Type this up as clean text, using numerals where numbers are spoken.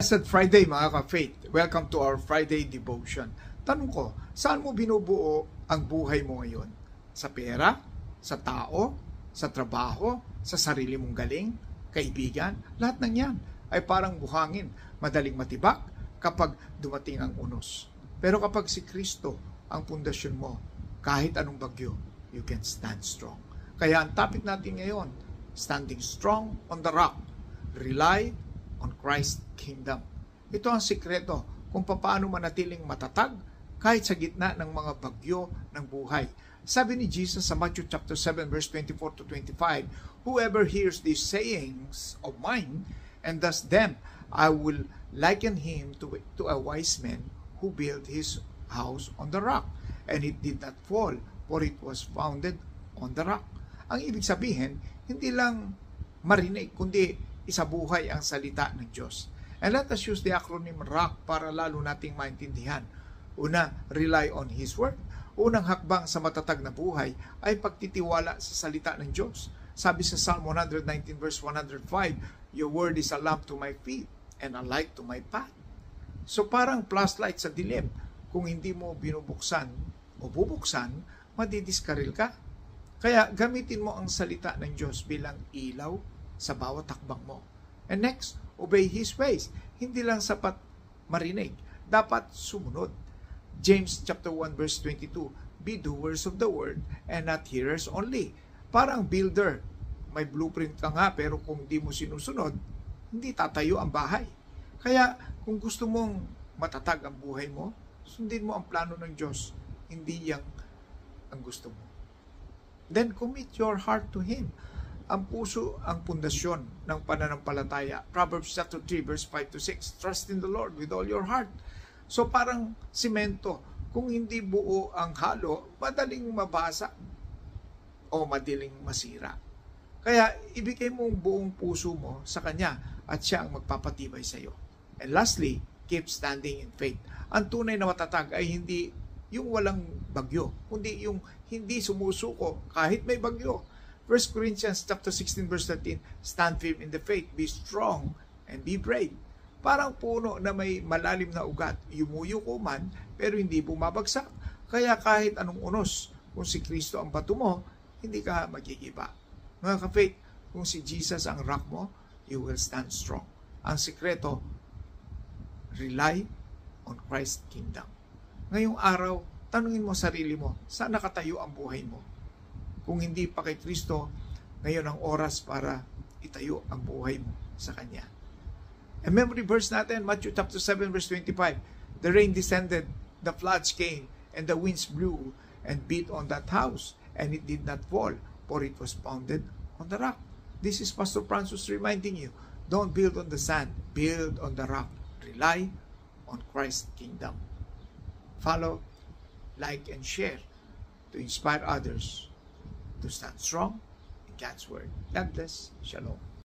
Blessed Friday mga ka-faith. Welcome to our Friday devotion. Tanong ko, saan mo binubuo ang buhay mo ngayon? Sa pera? Sa tao? Sa trabaho? Sa sarili mong galing? Kaibigan? Lahat ng yan ay parang buhangin, madaling matibak kapag dumating ang unos. Pero kapag si Kristo ang pundasyon mo, kahit anong bagyo, you can stand strong. Kaya ang topic natin ngayon, standing strong on the rock. Rely on Christ's kingdom. Ito ang sikreto kung paano manatiling matatag kahit sa gitna ng mga bagyo ng buhay. Sabi ni Jesus sa Matthew chapter 7 verse 24 to 25, "Whoever hears these sayings of mine and does them, I will liken him to a wise man who built his house on the rock, and it did not fall, for it was founded on the rock." Ang ibig sabihin, hindi lang marinig, kundi isabuhay ang salita ng Diyos. And let us use the acronym ROCK para lalo nating maintindihan. Una, rely on His Word. Unang hakbang sa matatag na buhay ay pagtitiwala sa salita ng Diyos. Sabi sa Psalm 119 verse 105, "Your word is a lamp to my feet and a light to my path." So parang flashlight sa dilim. Kung hindi mo binubuksan o bubuksan, madidiskaril ka. Kaya gamitin mo ang salita ng Diyos bilang ilaw sa bawat takbang mo. And next, obey His ways. Hindi lang sapat marinig, dapat sumunod. James chapter 1 verse 22, "Be doers of the word and not hearers only." Parang builder, may blueprint ka nga pero kung di mo sinusunod, hindi tatayo ang bahay. Kaya kung gusto mong matatag ang buhay mo, sundin mo ang plano ng Diyos, hindi yang ang gusto mo. Then commit your heart to Him. Ang puso ang pundasyon ng pananampalataya. Proverbs chapter 3 verse 5 to 6. Trust in the Lord with all your heart. So parang simento, kung hindi buo ang halo, madaling mabasa o madaling masira. Kaya ibigay mo ang buong puso mo sa Kanya at Siya ang magpapatibay sa iyo. And lastly, keep standing in faith. Ang tunay na matatag ay hindi yung walang bagyo, kundi yung hindi sumusuko kahit may bagyo. 1 Corinthians chapter 16 verse 13, "Stand firm in the faith, be strong, and be brave." Parang puno na may malalim na ugat, yumuyuko man, pero hindi bumabagsak. Kaya kahit anong unos, kung si Kristo ang bato mo, hindi ka magigiba. Mga ka-faith, kung si Jesus ang rock mo, you will stand strong. Ang sikreto, rely on Christ's kingdom. Ngayong araw, tanungin mo sarili mo, saan nakatayo ang buhay mo? Kung hindi pa kay Kristo, ngayon ang oras para itayo ang buhay mo sa Kanya. And memory verse natin, Matthew chapter 7 verse 25, "The rain descended, the floods came, and the winds blew and beat on that house, and it did not fall, for it was founded on the rock." This is Pastor Francis reminding you, don't build on the sand, build on the rock. Rely on Christ's kingdom. Follow, like, and share to inspire others to stand strong in God's Word. God bless. Shalom.